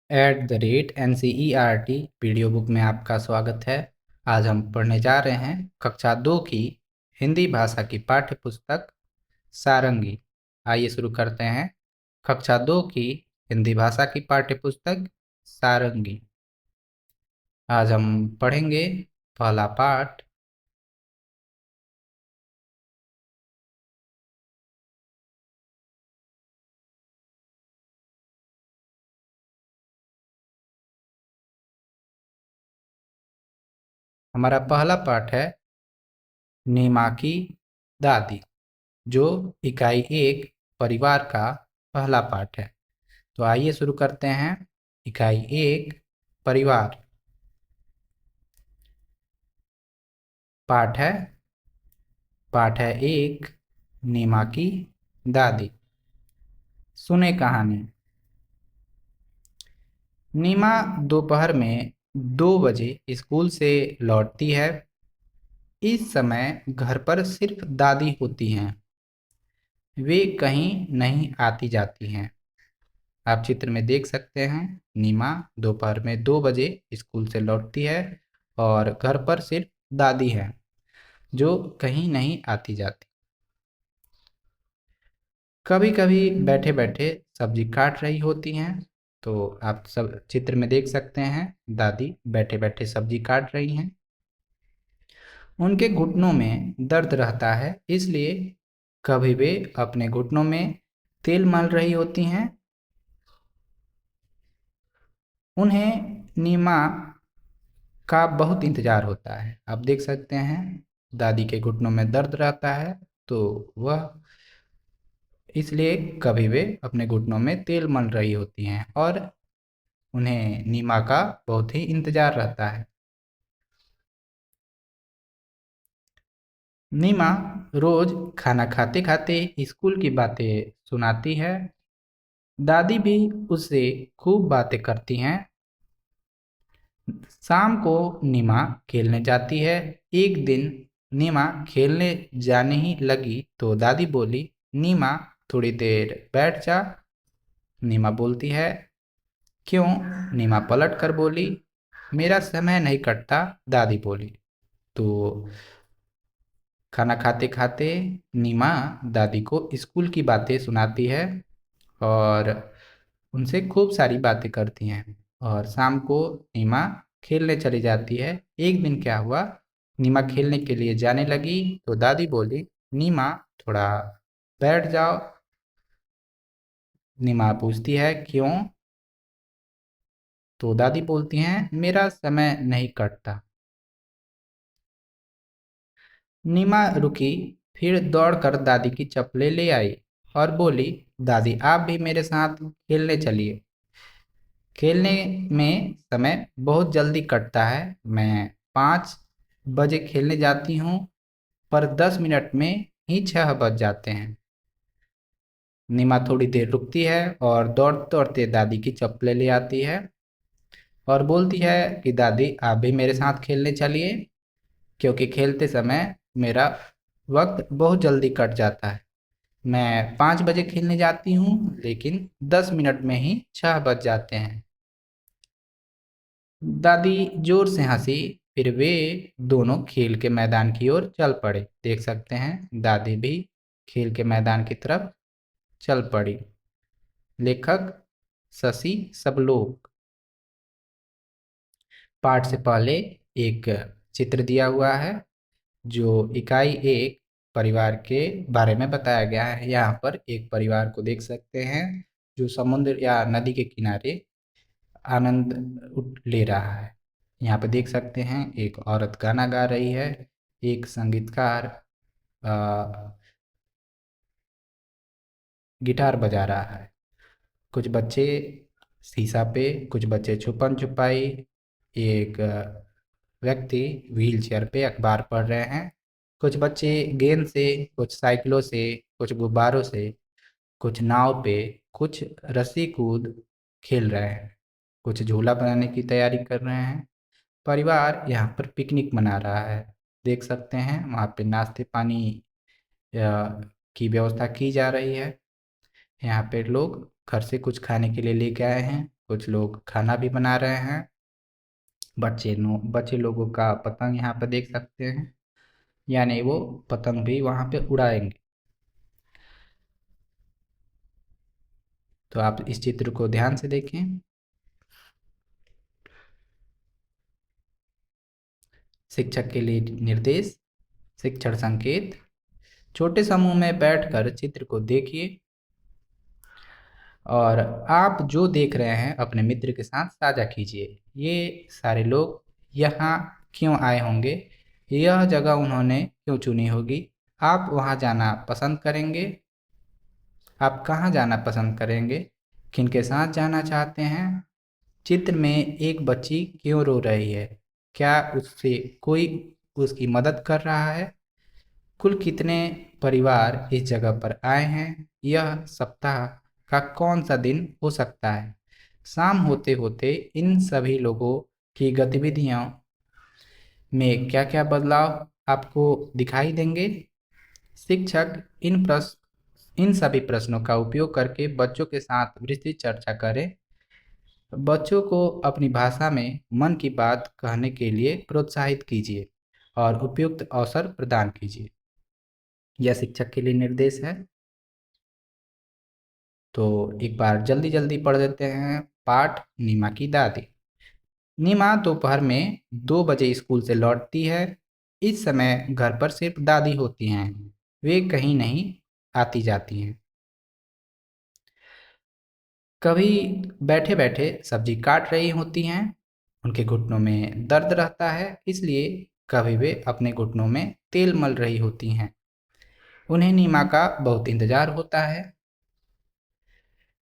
@NCERT video book में आपका स्वागत है। आज हम पढ़ने जा रहे हैं कक्षा 2 की हिंदी भाषा की पाठ्य पुस्तक सारंगी। आइए शुरू करते हैं। कक्षा 2 की हिंदी भाषा की पाठ्य पुस्तक सारंगी। आज हम पढ़ेंगे पहला पाठ। हमारा पहला पाठ है नीमा की दादी, जो इकाई 1 परिवार का पहला पाठ है। तो आइए शुरू करते हैं। इकाई 1 परिवार। पाठ है 1 नीमा की दादी। सुने कहानी। नीमा दोपहर में 2 बजे स्कूल से लौटती है। इस समय घर पर सिर्फ दादी होती हैं, वे कहीं नहीं आती जाती हैं। आप चित्र में देख सकते हैं, नीमा दोपहर में 2 बजे स्कूल से लौटती है और घर पर सिर्फ दादी है, जो कहीं नहीं आती जाती। कभी कभी बैठे बैठे सब्जी काट रही होती हैं। तो आप सब चित्र में देख सकते हैं, दादी बैठे बैठे सब्जी काट रही हैं। उनके घुटनों में दर्द रहता है, इसलिए कभी वे अपने घुटनों में तेल मल रही होती हैं। उन्हें नीमा का बहुत इंतजार होता है। आप देख सकते हैं, दादी के घुटनों में दर्द रहता है, तो वह इसलिए कभी वे अपने घुटनों में तेल मल रही होती हैं और उन्हें नीमा का बहुत ही इंतजार रहता है। नीमा रोज खाना खाते खाते स्कूल की बातें सुनाती है। दादी भी उससे खूब बातें करती हैं। शाम को नीमा खेलने जाती है। एक दिन नीमा खेलने जाने ही लगी तो दादी बोली, नीमा थोड़ी देर बैठ जा। नीमा बोलती है, क्यों? नीमा पलट कर बोली, मेरा समय नहीं कटता। दादी बोली। तो खाना खाते खाते नीमा दादी को स्कूल की बातें सुनाती है और उनसे खूब सारी बातें करती हैं। और शाम को नीमा खेलने चली जाती है। एक दिन क्या हुआ, नीमा खेलने के लिए जाने लगी तो दादी बोली, नीमा थोड़ा बैठ जाओ। नीमा पूछती है, क्यों? तो दादी बोलती हैं, मेरा समय नहीं कटता। नीमा रुकी, फिर दौड़कर दादी की चप्पलें ले आई और बोली, दादी आप भी मेरे साथ खेलने चलिए। खेलने में समय बहुत जल्दी कटता है। मैं 5 बजे खेलने जाती हूँ, पर 10 मिनट में ही 6 बज जाते हैं। नीमा थोड़ी देर रुकती है और दौड़ते दौड़ते दादी की चप्पलें ले आती है और बोलती है कि दादी आप भी मेरे साथ खेलने चलिए, क्योंकि खेलते समय मेरा वक्त बहुत जल्दी कट जाता है। मैं 5 बजे खेलने जाती हूँ, लेकिन 10 मिनट में ही 6 बज जाते हैं। दादी जोर से हंसी, फिर वे दोनों खेल के मैदान की ओर चल पड़े। देख सकते हैं, दादी भी खेल के मैदान की तरफ चल पड़ी। लेखक शशि सबलोग। पाठ से पहले एक चित्र दिया हुआ है, जो इकाई 1 परिवार के बारे में बताया गया है। यहाँ पर एक परिवार को देख सकते हैं, जो समुद्र या नदी के किनारे आनंद ले रहा है। यहाँ पे देख सकते हैं, एक औरत गाना गा रही है, एक संगीतकार गिटार बजा रहा है। कुछ बच्चे शीशा पे, कुछ बच्चे छुपन छुपाई, एक व्यक्ति व्हील चेयर पे अखबार पढ़ रहे हैं। कुछ बच्चे गेंद से, कुछ साइकिलों से, कुछ गुब्बारों से, कुछ नाव पे, कुछ रस्सी कूद खेल रहे हैं, कुछ झूला बनाने की तैयारी कर रहे हैं। परिवार यहाँ पर पिकनिक मना रहा है। देख सकते हैं, वहाँ पे नाश्ते पानी की व्यवस्था की जा रही है। यहाँ पे लोग घर से कुछ खाने के लिए लेके आए हैं कुछ लोग खाना भी बना रहे हैं। बच्चे लोगों का पतंग यहाँ पर देख सकते हैं, यानी वो पतंग भी वहाँ पे उड़ाएंगे। तो आप इस चित्र को ध्यान से देखें। शिक्षक के लिए निर्देश, शिक्षण संकेत। छोटे समूह में बैठकर चित्र को देखिए और आप जो देख रहे हैं अपने मित्र के साथ साझा कीजिए। ये सारे लोग यहाँ क्यों आए होंगे, यह जगह उन्होंने क्यों चुनी होगी, आप वहाँ जाना पसंद करेंगे, आप कहाँ जाना पसंद करेंगे, किनके साथ जाना चाहते हैं, चित्र में एक बच्ची क्यों रो रही है, क्या उससे कोई उसकी मदद कर रहा है, कुल कितने परिवार इस जगह पर आए हैं, यह सप्ताह का कौन सा दिन हो सकता है। शाम होते होते इन सभी लोगों की गतिविधियों में क्या क्या बदलाव आपको दिखाई देंगे। शिक्षक इन सभी प्रश्नों का उपयोग करके बच्चों के साथ विस्तृत चर्चा करें। बच्चों को अपनी भाषा में मन की बात कहने के लिए प्रोत्साहित कीजिए और उपयुक्त अवसर प्रदान कीजिए। यह शिक्षक के लिए निर्देश है। तो एक बार जल्दी जल्दी पढ़ देते हैं। पाठ नीमा की दादी। नीमा दोपहर में 2 बजे स्कूल से लौटती है। इस समय घर पर सिर्फ दादी होती हैं, वे कहीं नहीं आती जाती हैं। कभी बैठे बैठे सब्जी काट रही होती हैं, उनके घुटनों में दर्द रहता है, इसलिए कभी वे अपने घुटनों में तेल मल रही होती हैं। उन्हें नीमा का बहुत इंतजार होता है।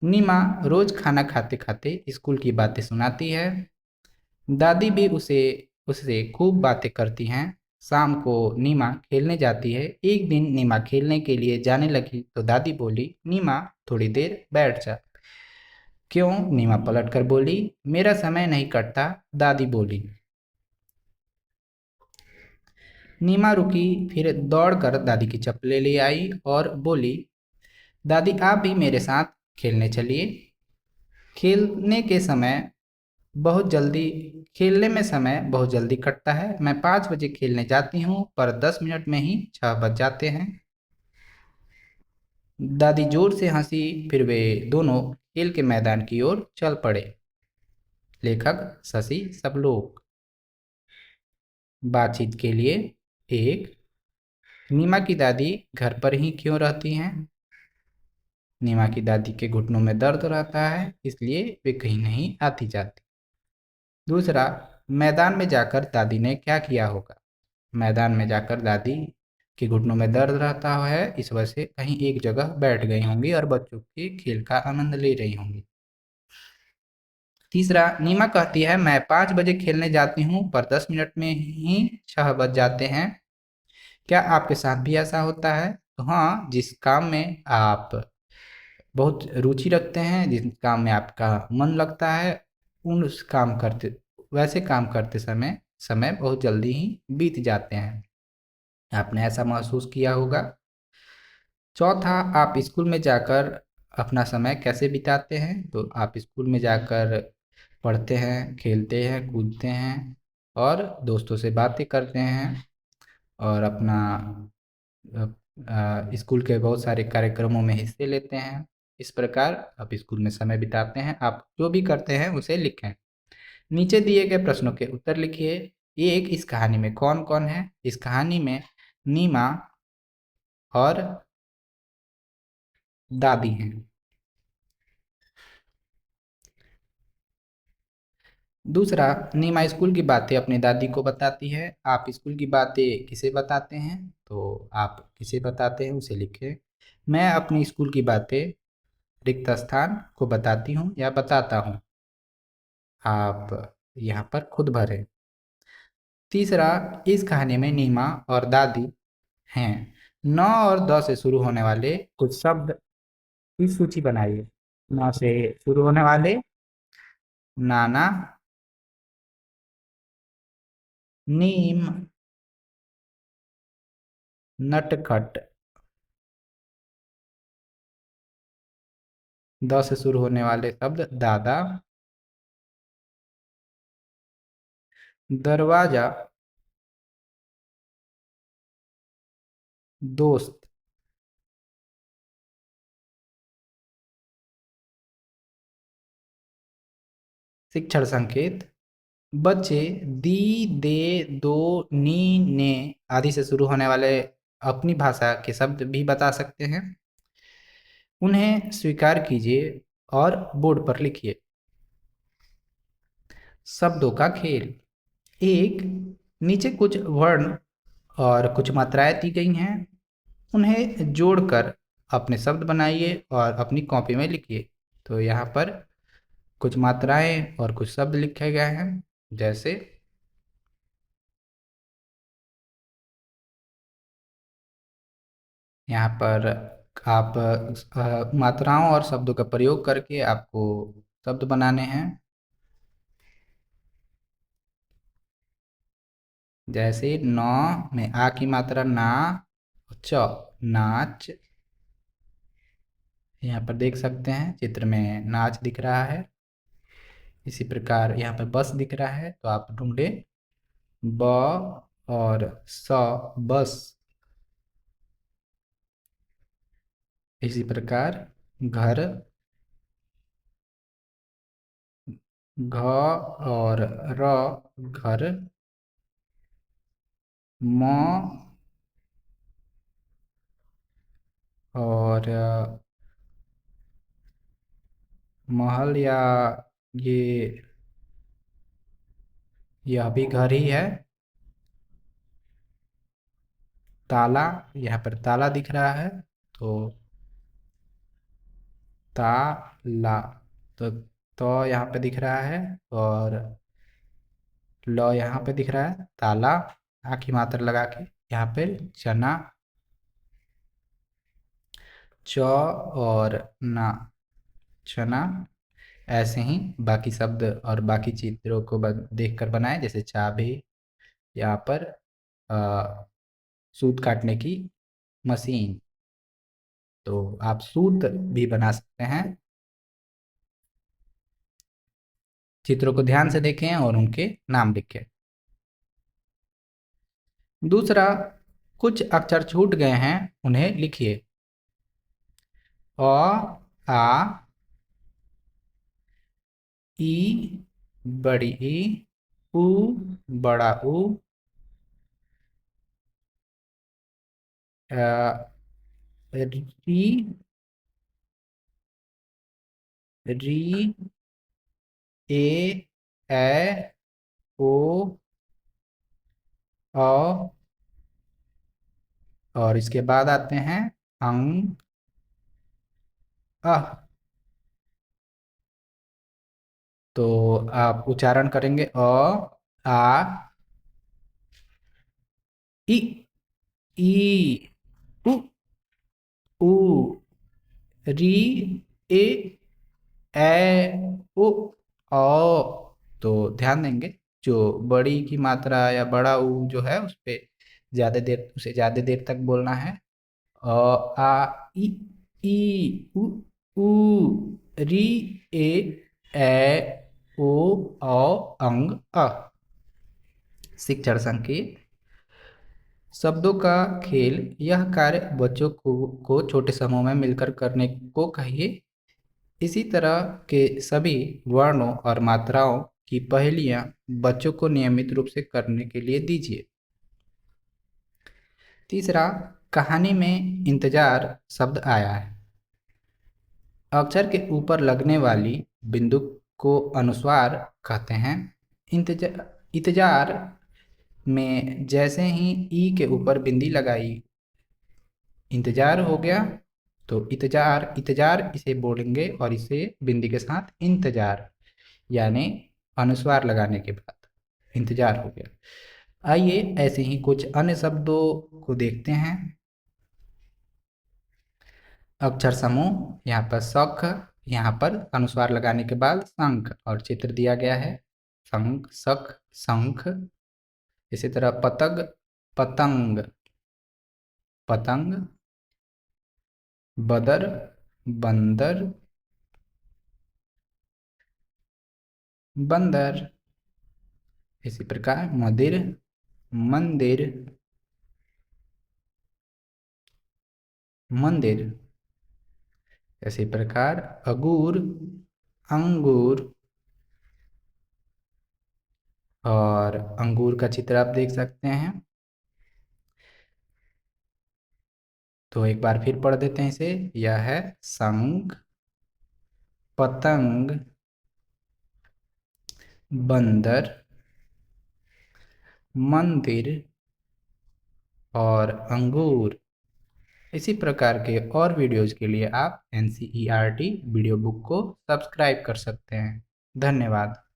नीमा रोज खाना खाते खाते स्कूल की बातें सुनाती है। दादी भी उसे उससे खूब बातें करती हैं। शाम को नीमा खेलने जाती है। एक दिन नीमा खेलने के लिए जाने लगी तो दादी बोली, नीमा थोड़ी देर बैठ जा। क्यों? नीमा पलट कर बोली। मेरा समय नहीं कटता, दादी बोली। नीमा रुकी, फिर दौड़कर दादी की चप्पलें ले आई और बोली, दादी आप भी मेरे साथ खेलने चलिए। खेलने के समय खेलने में समय बहुत जल्दी कटता है। मैं 5 बजे खेलने जाती हूँ पर 10 मिनट में ही 6 बज जाते हैं। दादी जोर से हंसी, फिर वे दोनों खेल के मैदान की ओर चल पड़े। लेखक शशि सबलोक। बातचीत के लिए। एक, नीमा की दादी घर पर ही क्यों रहती हैं? नीमा की दादी के घुटनों में दर्द रहता है, इसलिए वे कहीं नहीं आती जाती। दूसरा, मैदान में जाकर दादी ने क्या किया होगा? मैदान में जाकर दादी के घुटनों में दर्द रहता है, इस वजह से कहीं एक जगह बैठ गई होंगी और बच्चों के खेल का आनंद ले रही होंगी। तीसरा, नीमा कहती है मैं 5 बजे खेलने जाती हूँ पर 10 मिनट में ही 6 बज जाते हैं। क्या आपके साथ भी ऐसा होता है? तो हाँ, जिस काम में आप बहुत रुचि रखते हैं, जिस काम में आपका मन लगता है, उस काम करते वैसे काम करते समय समय बहुत जल्दी ही बीत जाते हैं। आपने ऐसा महसूस किया होगा। चौथा, आप स्कूल में जाकर अपना समय कैसे बिताते हैं? तो आप स्कूल में जाकर पढ़ते हैं, खेलते हैं, कूदते हैं और दोस्तों से बातें करते हैं और अपना स्कूल के बहुत सारे कार्यक्रमों में हिस्से लेते हैं। इस प्रकार आप स्कूल में समय बिताते हैं। आप जो भी करते हैं उसे लिखें। नीचे दिए गए प्रश्नों के उत्तर लिखिए। एक, इस कहानी में कौन कौन है? इस कहानी में नीमा और दादी हैं। दूसरा, नीमा स्कूल की बातें अपनी दादी को बताती है। आप स्कूल की बातें किसे बताते हैं? तो आप किसे बताते हैं उसे लिखें। मैं अपनी स्कूल की बातें रिक्त स्थान को बताती हूँ या बताता हूँ। आप यहाँ पर खुद भरें। तीसरा, इस कहानी में नीमा और दादी हैं। 9 और 10 से शुरू होने वाले कुछ शब्द की सूची बनाइए। 9 से शुरू होने वाले नाना, नीम, नटखट। 10 से शुरू होने वाले शब्द दादा, दरवाजा, दोस्त। शिक्षण संकेत। बच्चे दी, दे, दो, नी, ने आदि से शुरू होने वाले अपनी भाषा के शब्द भी बता सकते हैं। उन्हें स्वीकार कीजिए और बोर्ड पर लिखिए। शब्दों का खेल। एक, नीचे कुछ वर्ण और कुछ मात्राएं दी गई हैं, उन्हें जोड़कर अपने शब्द बनाइए और अपनी कॉपी में लिखिए। तो यहाँ पर कुछ मात्राएं और कुछ शब्द लिखे गए हैं, जैसे यहाँ पर आप मात्राओं और शब्दों का प्रयोग करके आपको शब्द बनाने हैं। जैसे नौ में आ की मात्रा ना, च, नाच। यहाँ पर देख सकते हैं चित्र में नाच दिख रहा है। इसी प्रकार यहाँ पर बस दिख रहा है, तो आप ढूंढे ब और स, बस। इसी प्रकार घर, घ और र, घर। म और महल, या ये यह भी घर ही है। ताला, यहाँ पर ताला दिख रहा है, तो ताला। तो यहाँ पे दिख रहा है और ल यहाँ पे दिख रहा है, ताला। आखिरी मात्रा लगा के यहाँ पे चना, च और ना, चना। ऐसे ही बाकी शब्द और बाकी चित्रों को देखकर बनाएं, जैसे चाबी, यहाँ पर सूत काटने की मशीन। तो आप सूत भी बना सकते हैं। चित्रों को ध्यान से देखें और उनके नाम लिखें। दूसरा, कुछ अक्षर छूट गए हैं, उन्हें लिखिए। अ, आ, ई, बड़ी ई, उ, बड़ा उ, री, री, ए, ए, ओ, अ, और इसके बाद आते हैं अंग, अह। तो आप उच्चारण करेंगे आ, इ, ई, उ, ऊ, री, ए, ओ, औ। तो ध्यान देंगे, जो बड़ी की मात्रा या बड़ा ऊ जो है उस पे उसे ज्यादा देर तक बोलना है। अ, आ, ई, उ, ऊ, री, ए, ओ, अंग, अ। शिक्षण संकेत। शब्दों का खेल। यह कार्य बच्चों को छोटे समूह में मिलकर करने को कहिए। इसी तरह के सभी वर्णों और मात्राओं की पहेलियां बच्चों को नियमित रूप से करने के लिए दीजिए। तीसरा, कहानी में इंतजार शब्द आया है। अक्षर के ऊपर लगने वाली बिंदु को अनुस्वार कहते हैं। इंतजार में जैसे ही ई के ऊपर बिंदी लगाई, इंतजार हो गया। तो इंतजार इंतजार इसे बोलेंगे और इसे बिंदी के साथ इंतजार, यानी अनुस्वार लगाने के बाद इंतजार हो गया। आइए ऐसे ही कुछ अन्य शब्दों को देखते हैं। अक्षर समूह, यहाँ पर शख, यहाँ पर अनुस्वार लगाने के बाद शंख, और चित्र दिया गया है शंख, शख, शंख। इसी तरह पतंग, पतंग, पतंग। बदर, बंदर, बंदर। इसी प्रकार मदिर, मंदिर, मंदिर। इसी प्रकार अगूर, अंगूर, और अंगूर का चित्र आप देख सकते हैं। तो एक बार फिर पढ़ देते हैं इसे। यह है शंख, पतंग, बंदर, मंदिर और अंगूर। इसी प्रकार के और वीडियोज के लिए आप NCERT वीडियो बुक को सब्सक्राइब कर सकते हैं। धन्यवाद।